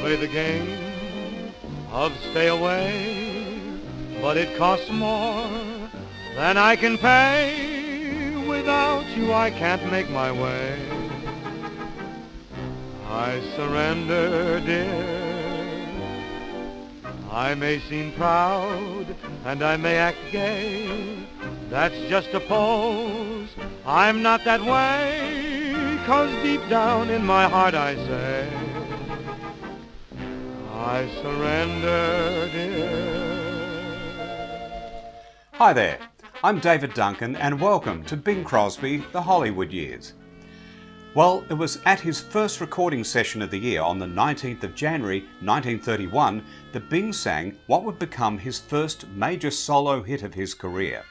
play the game of stay away, but it costs more than I can pay. Without you I can't make my way. I surrender, dear. I may seem proud and I may act gay. That's just a pose. I'm not that way, 'cause deep down in my heart I say, I surrender, dear. Hi there, I'm David Duncan and welcome to Bing Crosby, The Hollywood Years. Well, it was at his first recording session of the year on the 19th of January 1931 that Bing sang what would become his first major solo hit of his career.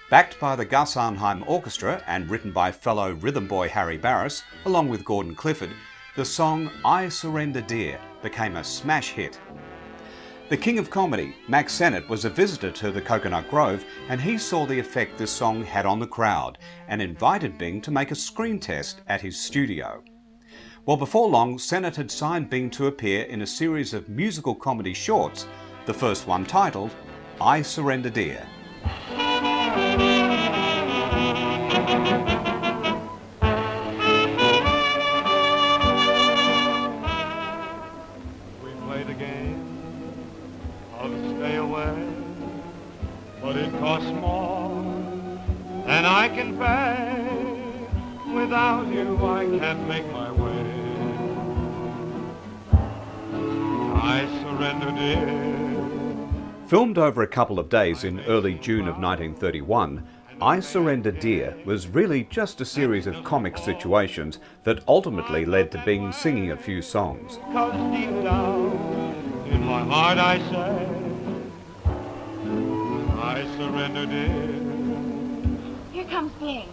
Backed by the Gus Arnheim Orchestra and written by fellow rhythm boy Harry Barris, along with Gordon Clifford, the song I Surrender Dear became a smash hit. The king of comedy, Mack Sennett, was a visitor to the Coconut Grove and he saw the effect this song had on the crowd and invited Bing to make a screen test at his studio. Well, before long, Sennett had signed Bing to appear in a series of musical comedy shorts, the first one titled I Surrender Dear. We play the game of stay away, but it costs more than I can pay. Without you I can't make my way. I surrender, dear. Filmed over a couple of days in early June of 1931, I Surrender Dear was really just a series of comic situations that ultimately led to Bing singing a few songs. 'Cause deep down in my heart I say, I surrender, dear. Here comes Bing.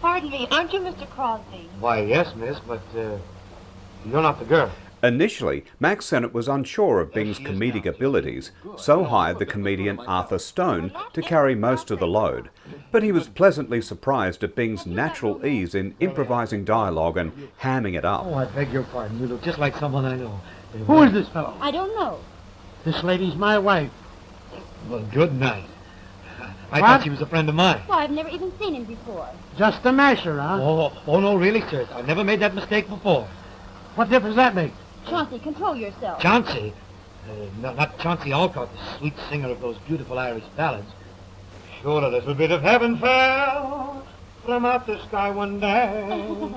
Pardon me, aren't you Mr. Crosby? Why, yes, miss, but you're not the girl. Initially, Mack Sennett was unsure of Bing's comedic abilities, so hired the comedian Arthur Stone to carry most of the load. But he was pleasantly surprised at Bing's natural ease in improvising dialogue and hamming it up. Oh, I beg your pardon. You look just like someone I know. Who is this fellow? I don't know. This lady's my wife. Well, good night. I thought she was a friend of mine. Well, I've never even seen him before. Just a masher, huh? Oh, no, really, sir. I've never made that mistake before. What difference does that make? Chauncey, control yourself. Chauncey? Not Chauncey Alcott, the sweet singer of those beautiful Irish ballads. Sure, a little bit of heaven fell from out the sky one day.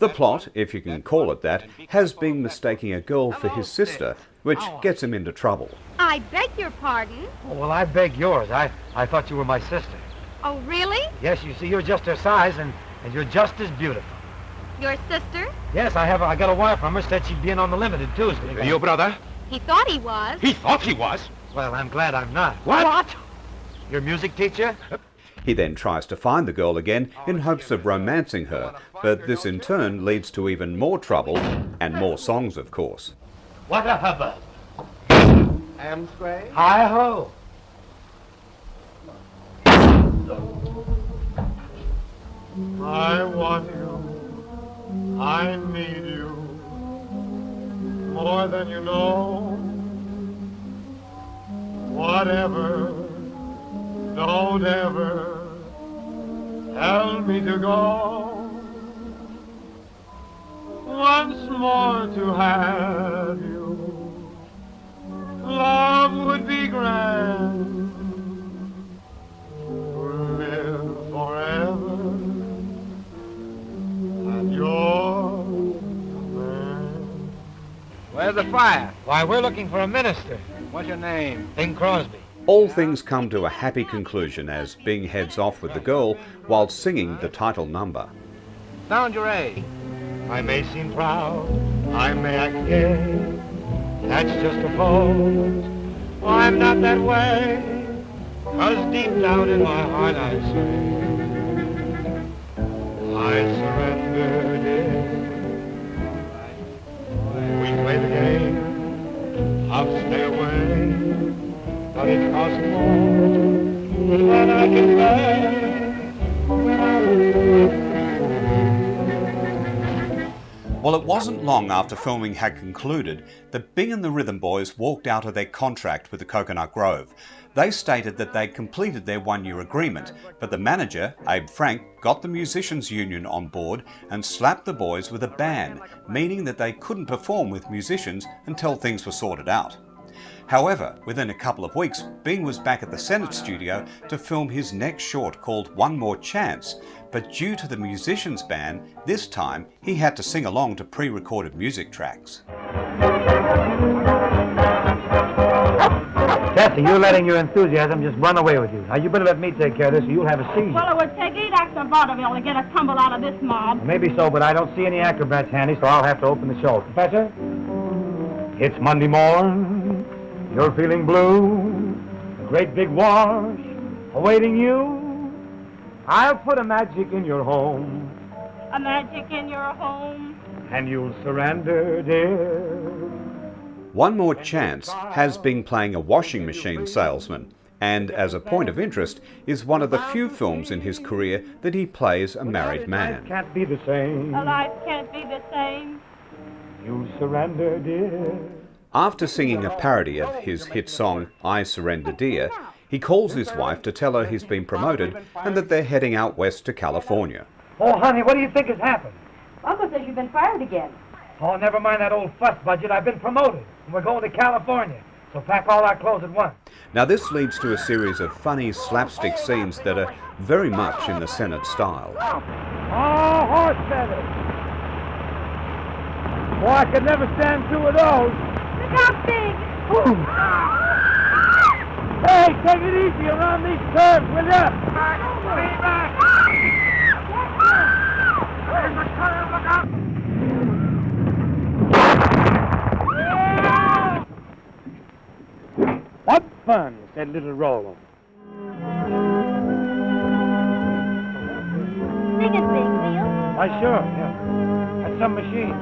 The plot, if you can call it that, has Bing mistaking a girl for his sister, which gets him into trouble. I beg your pardon? Oh, well, I beg yours. I thought you were my sister. Oh, really? Yes, you see, you're just her size, and you're just as beautiful. Your sister? Yes, I got a wire from her, said she'd be in on the Limited Tuesday. Your brother? He thought he was. He thought he was. Well, I'm glad I'm not. What? Your music teacher? He then tries to find the girl again in hopes of romancing her, but this in turn leads to even more trouble and more songs, of course. What a hubbub. Amscray? Hi-ho. I want you, I need you, more than you know. Whatever, don't ever tell me to go. Once more to have you, love would be grand. To live forever at your command. Where's the fire? Why, we're looking for a minister. What's your name? Bing Crosby. All things come to a happy conclusion as Bing heads off with the girl while singing the title number. Sound your A. I may seem proud, I may act gay, that's just a pose. Oh, I'm not that way, 'cause deep down in my heart I say, I surrender, dear. We play the game, I'll stay away, but it costs more than I can pay. Well, it wasn't long after filming had concluded that Bing and the Rhythm Boys walked out of their contract with the Coconut Grove. They stated that they'd completed their one-year agreement, but the manager, Abe Frank, got the musicians union on board and slapped the boys with a ban, meaning that they couldn't perform with musicians until things were sorted out. However, within a couple of weeks, Bing was back at the Senate studio to film his next short called One More Chance, but due to the musicians ban, this time he had to sing along to pre-recorded music tracks. Tessie, you're letting your enthusiasm just run away with you. Now, you better let me take care of this or you'll have a seizure. Well, it would take 8 acts of vaudeville to get a tumble out of this mob. Maybe so, but I don't see any acrobats handy, so I'll have to open the show. Professor? It's Monday morn. You're feeling blue. A great big wash awaiting you. I'll put a magic in your home. A magic in your home. And you'll surrender, dear. One More Chance has Bing playing a washing machine salesman, and as a point of interest, is one of the few films in his career that he plays a married man. Life can't be the same. A life can't be the same. You'll surrender, dear. After singing a parody of his hit song, I Surrender Dear, he calls his wife to tell her he's been promoted and that they're heading out west to California. Oh, honey, what do you think has happened? Uncle says you've been fired again. Oh, never mind that old fuss budget. I've been promoted, and we're going to California. So pack all our clothes at once. Now this leads to a series of funny slapstick scenes that are very much in the Senate style. Oh, horse feathers. Boy, I could never stand 2 of those. Look out, Big! Hey, take it easy around these curves, will ya? Lean back. Where's the curve? Look out. What fun, said little Rollo. Sing it, Big, will you? Why, sure, yeah. That's some machine.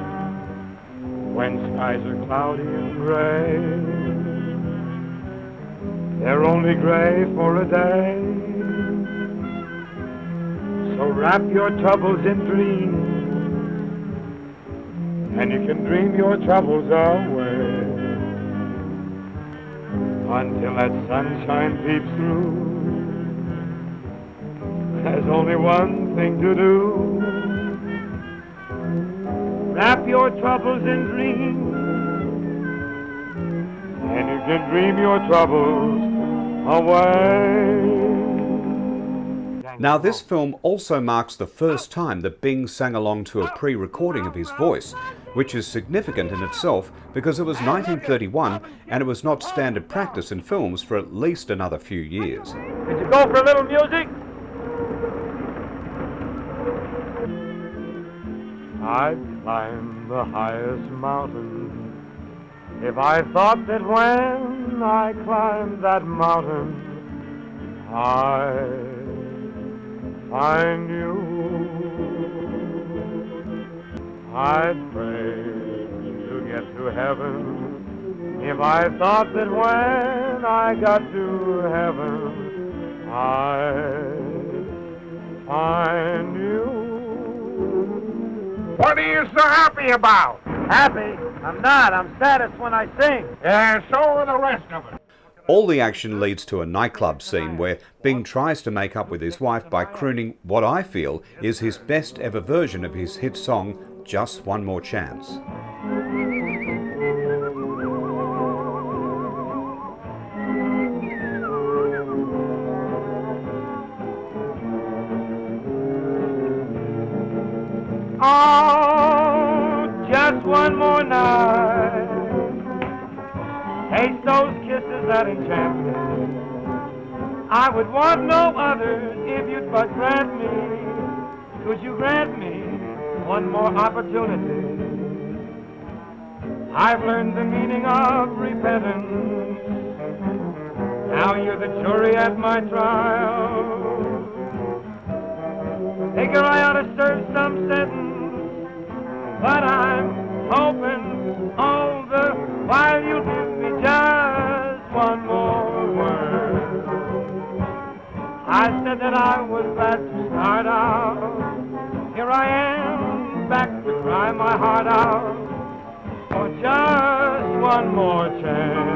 When skies are cloudy and gray, they're only gray for a day. So wrap your troubles in dreams, and you can dream your troubles away. Until that sunshine peeps through, there's only one thing to do. Wrap your troubles in dreams, and you can dream your troubles away. Now this film also marks the first time that Bing sang along to a pre-recording of his voice, which is significant in itself because it was 1931 and it was not standard practice in films for at least another few years. Did you go for a little music? I'd climb the highest mountain if I thought that when I climbed that mountain I'd find you. I'd pray to get to heaven if I thought that when I got to heaven I'd find you. What are you so happy about? Happy? I'm not. I'm saddest when I sing. Yeah, so are the rest of it. All the action leads to a nightclub scene where Bing tries to make up with his wife by crooning what I feel is his best ever version of his hit song, Just One More Chance. Oh, just one more night. Taste those kisses that enchant me. I would want no other if you'd but grant me. Could you grant me one more opportunity? I've learned the meaning of repentance. Now you're the jury at my trial. Figure I ought to serve some sentence, but I'm hoping all the while you'll give me just one more word. I said that I was glad to start out. Here I am, back to cry my my heart out for just one more chance.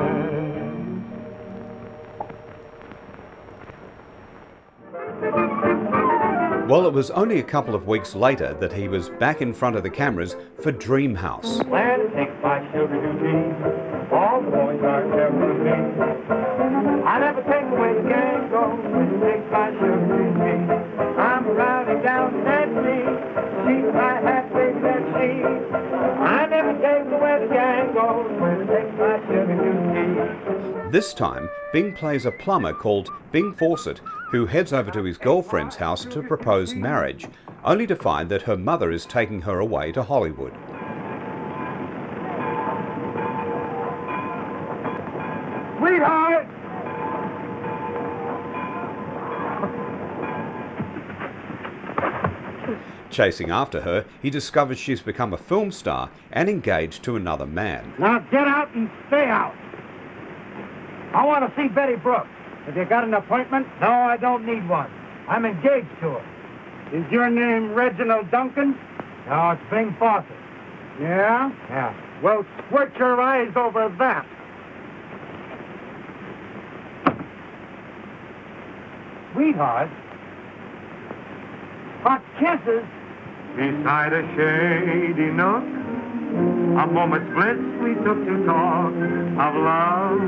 Well, it was only a couple of weeks later that he was back in front of the cameras for Dream House. Land takes my sugar to tea. All the boys are careful of me. I never take away the gang goes when it takes my sugar to tea. I'm riding down Nancy, she's my halfway she. I never take away the gang goes when it takes my sugar to tea. This time, Bing plays a plumber called Bing Fawcett, who heads over to his girlfriend's house to propose marriage, only to find that her mother is taking her away to Hollywood. Sweetheart! Chasing after her, he discovers she's become a film star and engaged to another man. Now get out and stay out. I want to see Betty Brooks. Have you got an appointment? No, I don't need one. I'm engaged to her. Is your name Reginald Duncan? No, it's Bing Fawcett. Yeah? Yeah. Well, squirt your eyes over that. Sweetheart? Hot kisses? Beside a shady nook, a moment's bliss we took to talk of love.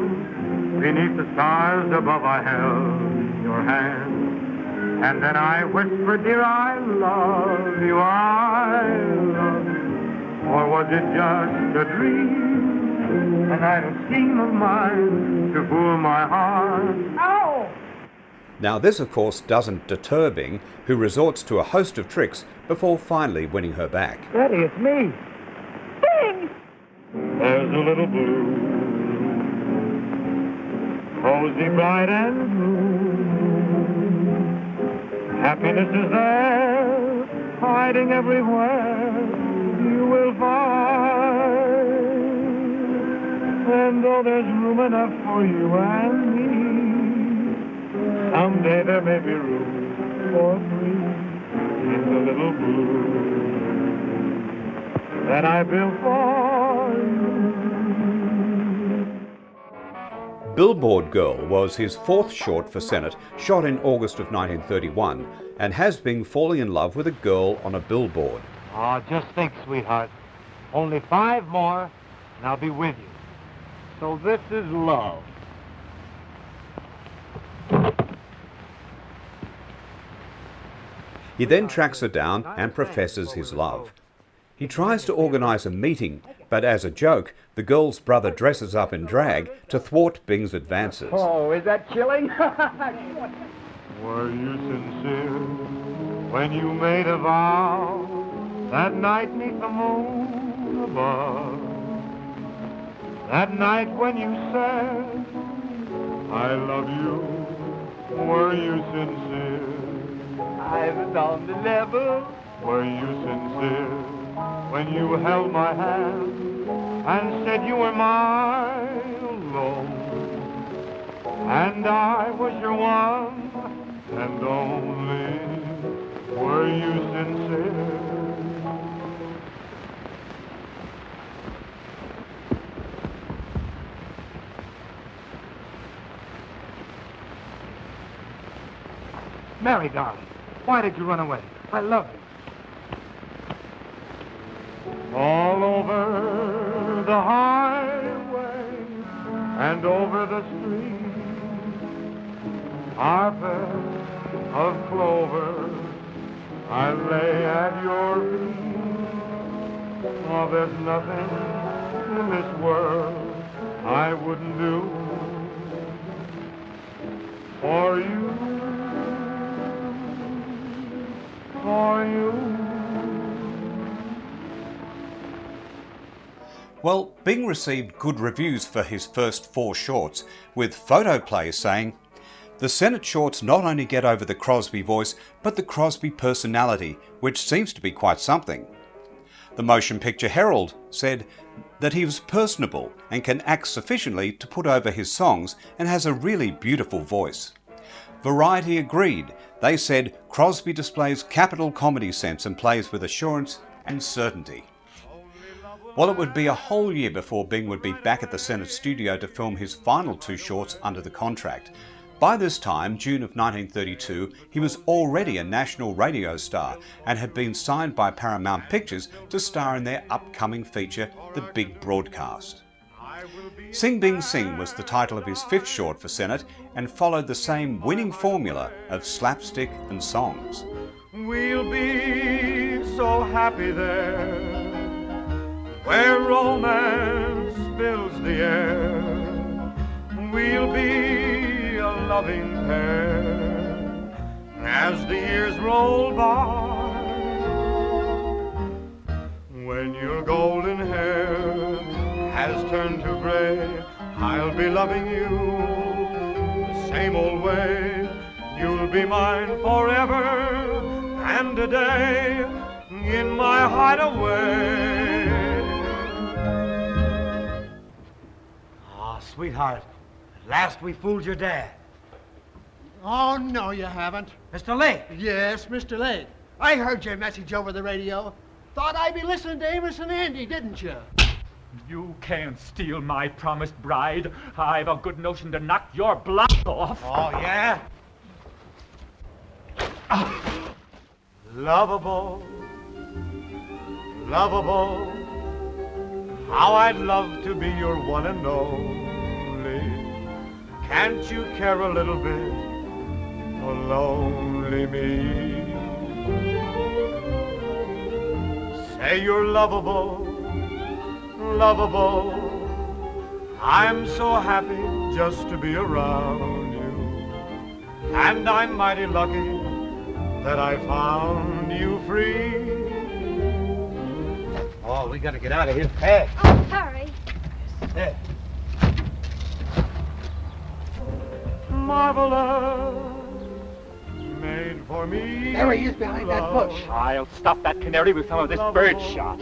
Beneath the stars above I held your hand, and then I whispered, dear, I love you, I love you. Or was it just a dream, an idle scheme of mine to fool my heart? Ow! Now this, of course, doesn't deter Bing, who resorts to a host of tricks before finally winning her back. Betty, it's me. Bing! There's a little blue, cozy, bright and blue. Happiness is there, hiding everywhere. You will find. And though there's room enough for you and me, someday there may be room for three in the little blue that I built for you. Billboard Girl was his fourth short for Senate, shot in August of 1931, and has been falling in love with a girl on a billboard. Oh, just think, sweetheart. Only 5 more, and I'll be with you. So this is love. He then tracks her down and professes his love. He tries to organise a meeting, but as a joke, the girl's brother dresses up in drag to thwart Bing's advances. Oh, is that chilling? Were you sincere when you made a vow that night 'neath the moon above? That night when you said, I love you, were you sincere? I was on the level. Were you sincere when you held my hand and said you were mine alone? And I was your one and only. Were you sincere? Mary, darling, why did you run away? I love you. All over the highway and over the street, carpet of clover, I lay at your feet. Oh, there's nothing in this world I wouldn't do for you, for you. Well, Bing received good reviews for his first 4 shorts, with Photoplay saying, "The Senate shorts not only get over the Crosby voice, but the Crosby personality, which seems to be quite something." The Motion Picture Herald said that he was personable and can act sufficiently to put over his songs and has a really beautiful voice. Variety agreed. They said Crosby displays capital comedy sense and plays with assurance and certainty. Well, it would be a whole year before Bing would be back at the Senate studio to film his final 2 shorts under the contract. By this time, June of 1932, he was already a national radio star and had been signed by Paramount Pictures to star in their upcoming feature, The Big Broadcast. Sing Bing Sing was the title of his 5th short for Senate and followed the same winning formula of slapstick and songs. We'll be so happy there, where romance fills the air. We'll be a loving pair as the years roll by. When your golden hair has turned to gray, I'll be loving you the same old way. You'll be mine forever and a day in my hideaway. Oh, sweetheart, at last we fooled your dad. Oh, no, you haven't. Mr. Lake. Yes, Mr. Lake. I heard your message over the radio. Thought I'd be listening to Amos and Andy, didn't you? You can't steal my promised bride. I've a good notion to knock your block off. Oh, yeah? Lovable, lovable, how I'd love to be your one and only. Can't you care a little bit for lonely me? Say you're lovable, lovable. I'm so happy just to be around you, and I'm mighty lucky that I found you free. Oh, we gotta get out of here fast. Oh, hurry. There. Marvelous, made for me. There he is behind that bush. I'll stop that canary with some of this bird shot.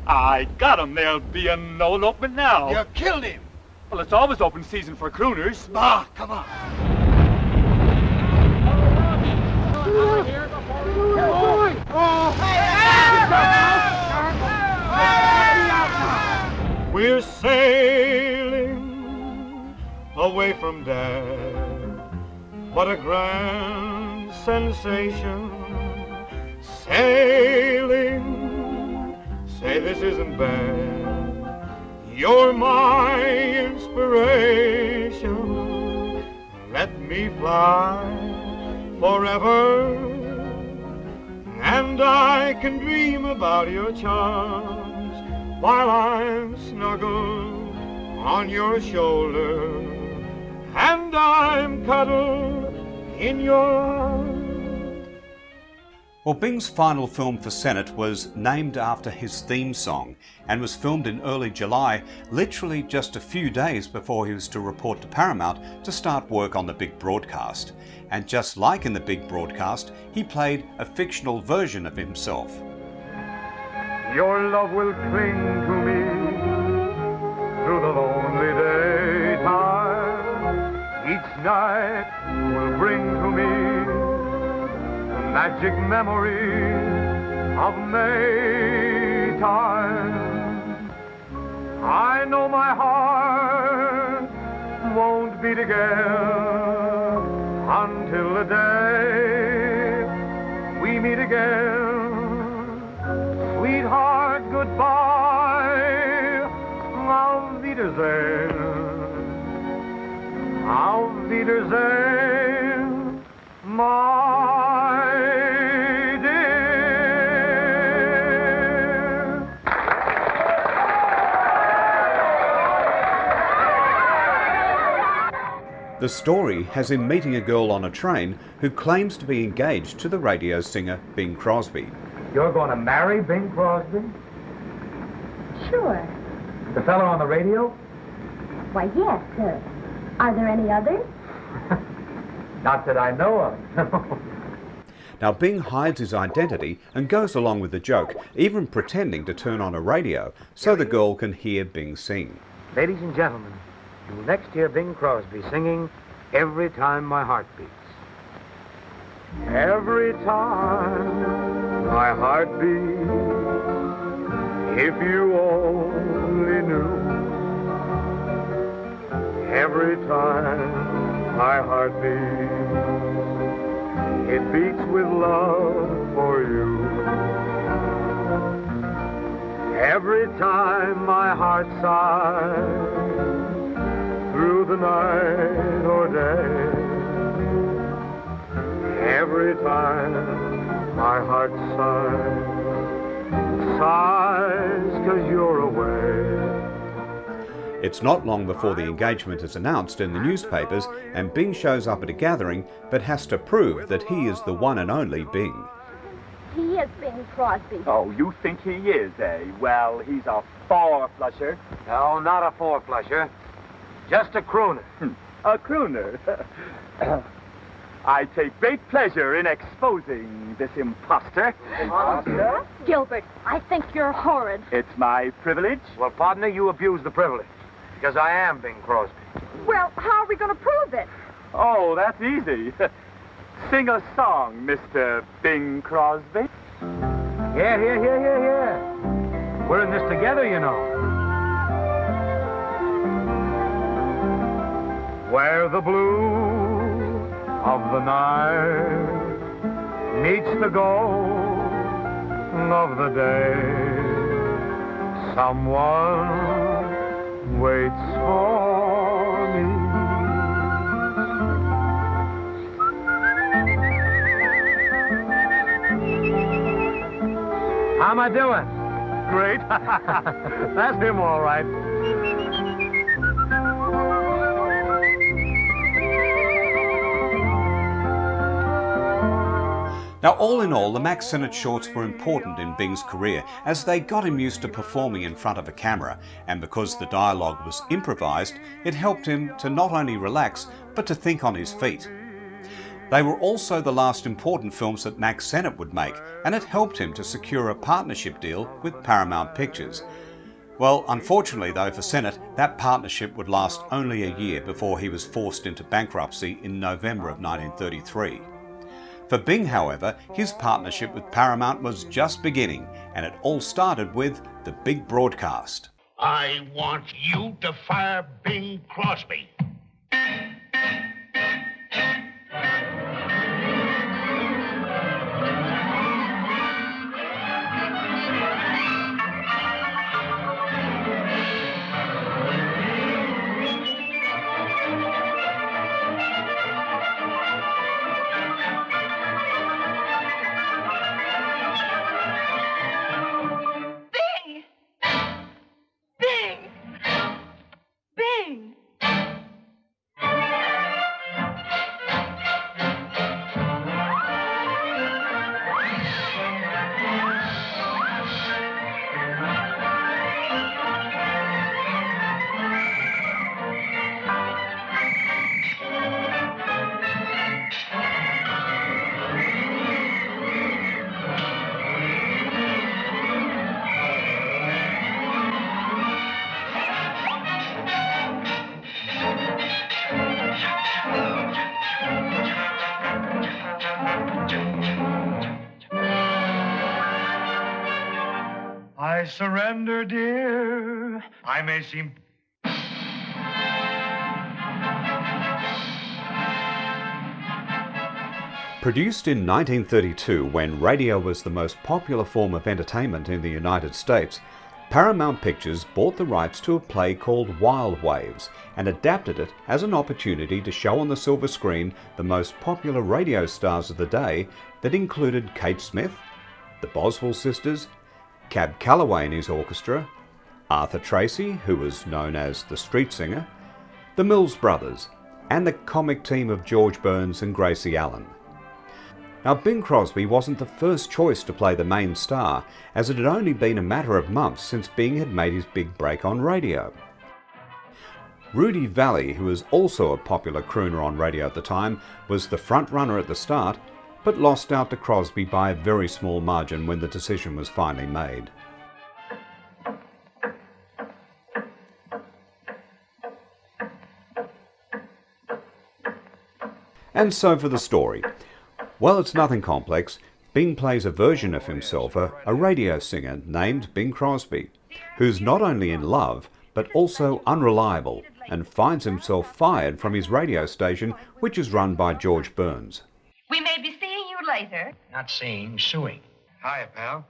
I got him. There'll be a no elopement now. You killed him. Well, it's always open season for crooners. Ah, come on. We're sailing away from Dad. What a grand sensation. Sailing, say this isn't bad. You're my inspiration. Let me fly forever, and I can dream about your charms while I'm snuggled on your shoulder, and I'm cuddled in your arms. Well, Bing's final film for Senate was named after his theme song and was filmed in early July, literally just a few days before he was to report to Paramount to start work on The Big Broadcast. And just like in The Big Broadcast, he played a fictional version of himself. Your love will cling to me through the lonely daytime. Each night will bring to me the magic memory of Maytime. I know my heart won't beat again until the day we meet again. Sweetheart, goodbye. Auf Wiedersehen. Auf Wiedersehen, my dear. The story has him meeting a girl on a train who claims to be engaged to the radio singer Bing Crosby. You're going to marry Bing Crosby? Sure. The fellow on the radio? Why, yes, sir. Are there any others? Not that I know of. Now, Bing hides his identity and goes along with the joke, even pretending to turn on a radio so the girl can hear Bing sing. Ladies and gentlemen, you will next hear Bing Crosby singing Every Time My Heart Beats. Every time my heart beats. If you only knew, every time my heart beats, it beats with love for you. Every time my heart sighs, through the night or day, every time my heart sighs 'cause you're away. It's not long before the engagement is announced in the newspapers and Bing shows up at a gathering but has to prove that he is the one and only Bing. He is Bing Crosby. Oh, you think he is, eh? Well, he's a four-flusher. No, not a four-flusher. Just a crooner. A crooner. I take great pleasure in exposing this imposter. Imposter? Gilbert, I think you're horrid. It's my privilege. Well, partner, you abuse the privilege. Because I am Bing Crosby. Well, how are we going to prove it? Oh, that's easy. Sing a song, Mr. Bing Crosby. Yeah. We're in this together, you know. Where the blue of the night meets the gold of the day, someone waits for me. How am I doing? Great. That's him, all right. Now, all in all, the Max Sennett shorts were important in Bing's career as they got him used to performing in front of a camera, and because the dialogue was improvised, it helped him to not only relax, but to think on his feet. They were also the last important films that Max Sennett would make, and it helped him to secure a partnership deal with Paramount Pictures. Well, unfortunately though for Sennett, that partnership would last only a year before he was forced into bankruptcy in November of 1933. For Bing, however, his partnership with Paramount was just beginning, and it all started with the big broadcast. I want you to fire Bing Crosby. I surrender, dear. I may seem... Produced in 1932, when radio was the most popular form of entertainment in the United States, Paramount Pictures bought the rights to a play called Wild Waves and adapted it as an opportunity to show on the silver screen the most popular radio stars of the day that included Kate Smith, the Boswell sisters, Cab Calloway and his orchestra, Arthur Tracy, who was known as the street singer, the Mills Brothers, and the comic team of George Burns and Gracie Allen. Now, Bing Crosby wasn't the first choice to play the main star, as it had only been a matter of months since Bing had made his big break on radio. Rudy Valley, who was also a popular crooner on radio at the time, was the front runner at the start, but lost out to Crosby by a very small margin when the decision was finally made. And so for the story. Well, it's nothing complex. Bing plays a version of himself, a radio singer named Bing Crosby, who's not only in love, but also unreliable, and finds himself fired from his radio station, which is run by George Burns. We may be seeing you later. Not seeing, suing. Hiya, pal.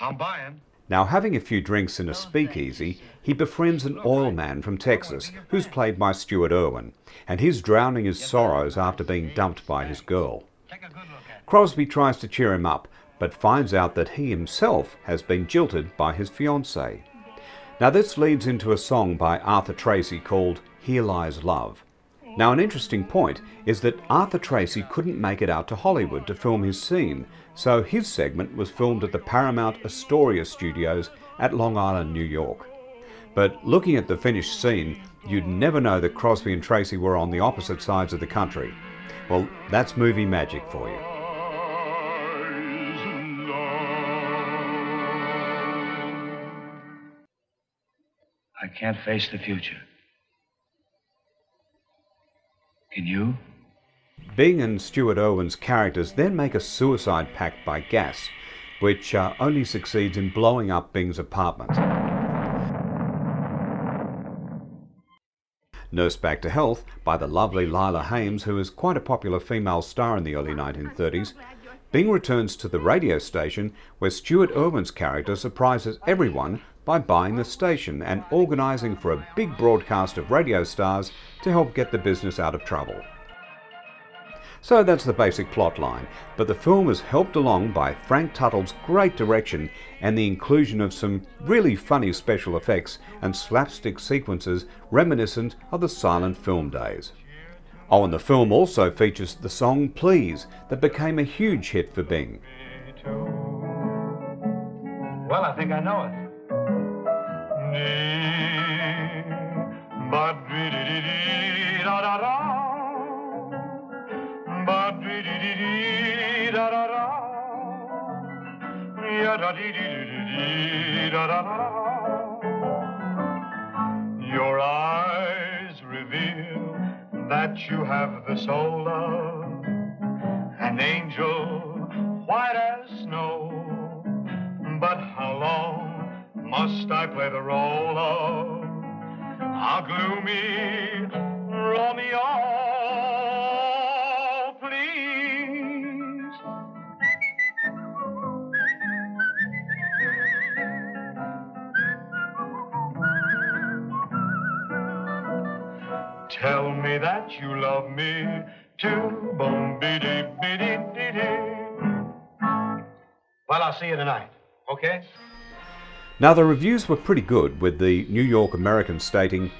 I'm buying. Now, having a few drinks in a speakeasy, he befriends an oil man from Texas, who's played by Stuart Irwin, and he's drowning his sorrows after being dumped by his girl. Crosby tries to cheer him up, but finds out that he himself has been jilted by his fiancée. Now this leads into a song by Arthur Tracy called Here Lies Love. Now an interesting point is that Arthur Tracy couldn't make it out to Hollywood to film his scene, so his segment was filmed at the Paramount Astoria Studios at Long Island, New York. But looking at the finished scene, you'd never know that Crosby and Tracy were on the opposite sides of the country. Well, that's movie magic for you. I can't face the future. Can you? Bing and Stuart Irwin's characters then make a suicide pact by gas, which only succeeds in blowing up Bing's apartment. Nursed Back to Health by the lovely Lila Hames, who is quite a popular female star in the early 1930s, Bing returns to the radio station where Stuart Irwin's character surprises everyone by buying the station and organising for a big broadcast of radio stars to help get the business out of trouble. So that's the basic plot line, but the film is helped along by Frank Tuttle's great direction and the inclusion of some really funny special effects and slapstick sequences reminiscent of the silent film days. Oh, and the film also features the song Please, that became a huge hit for Bing. Well, I think I know it. Your eyes reveal that you have the soul of an angel white as snow. But how long must I play the role of a gloomy Romeo? Please. Tell me that you love me too. Boom, biddy, biddy, diddy. Well, I'll see you tonight, okay? Now the reviews were pretty good, with the New York American stating,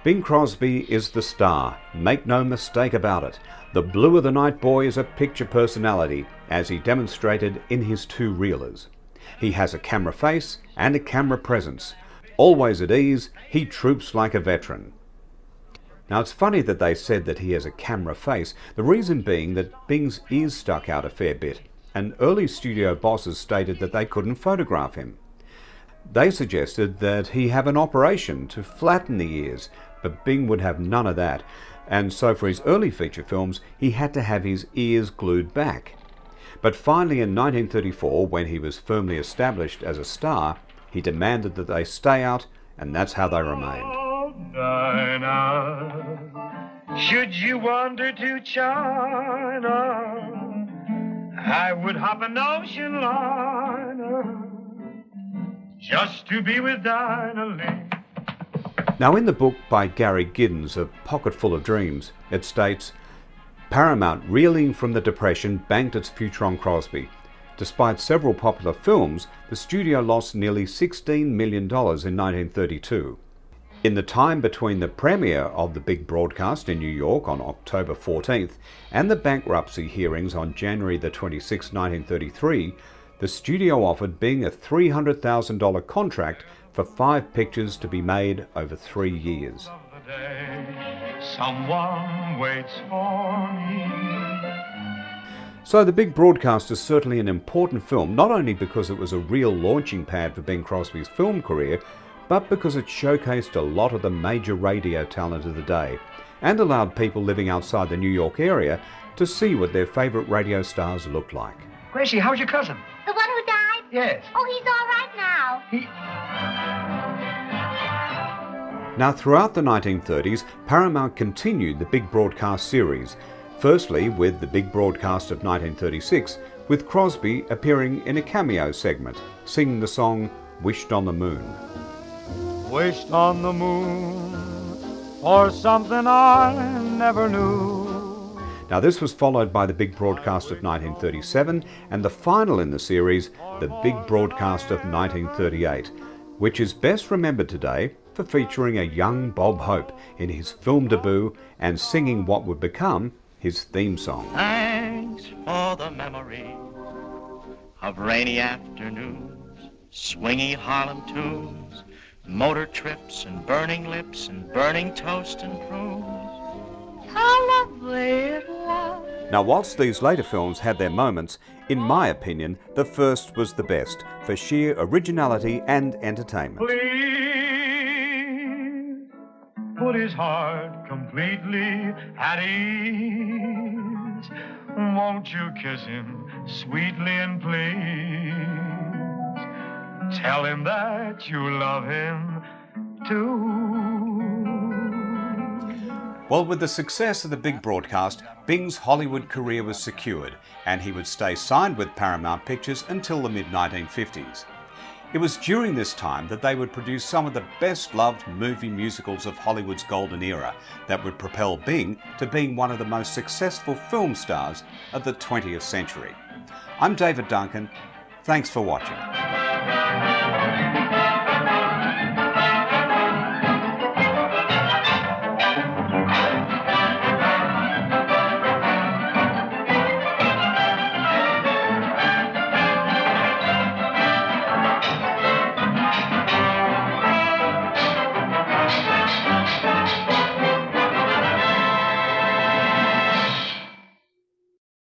Bing Crosby is the star, make no mistake about it. The Blue of the Night Boy is a picture personality, as he demonstrated in his two reelers. He has a camera face and a camera presence. Always at ease, he troops like a veteran. Now it's funny that they said that he has a camera face, the reason being that Bing's ears stuck out a fair bit, and early studio bosses stated that they couldn't photograph him. They suggested that he have an operation to flatten the ears, but Bing would have none of that, and so for his early feature films he had to have his ears glued back. But finally in 1934, when he was firmly established as a star, he demanded that they stay out, and that's how they remained. Dinah, should you wander to China, I would hop an ocean liner just to be with Dinah Lee. Now in the book by Gary Giddens, A Pocket Full of Dreams, it states, Paramount, reeling from the Depression, banked its future on Crosby. Despite several popular films, the studio lost nearly $16 million in 1932. In the time between the premiere of the big broadcast in New York on October 14th and the bankruptcy hearings on January the 26th, 1933, the studio offered Bing a $300,000 contract for 5 pictures to be made over 3 years. Someone waits for me. So the big broadcast is certainly an important film, not only because it was a real launching pad for Bing Crosby's film career, but because it showcased a lot of the major radio talent of the day and allowed people living outside the New York area to see what their favourite radio stars looked like. Gracie, how's your cousin? The one who died? Yes. Oh, he's all right now. Now, throughout the 1930s, Paramount continued the big broadcast series, firstly with the big broadcast of 1936, with Crosby appearing in a cameo segment, singing the song Wished on the Moon. Wished on the moon for something I never knew. Now, this was followed by the big broadcast of 1937 and the final in the series, the big broadcast of 1938, which is best remembered today for featuring a young Bob Hope in his film debut and singing what would become his theme song. Thanks for the memory of rainy afternoons, swingy Harlem tunes, motor trips and burning lips and burning toast and prunes. How lovely it was. Now, whilst these later films had their moments, in my opinion, the first was the best for sheer originality and entertainment. Please put his heart completely at ease. Won't you kiss him sweetly and please? Tell him that you love him too. Well, with the success of the big broadcast, Bing's Hollywood career was secured, and he would stay signed with Paramount Pictures until the mid-1950s. It was during this time that they would produce some of the best-loved movie musicals of Hollywood's golden era that would propel Bing to being one of the most successful film stars of the 20th century. I'm David Duncan. Thanks for watching.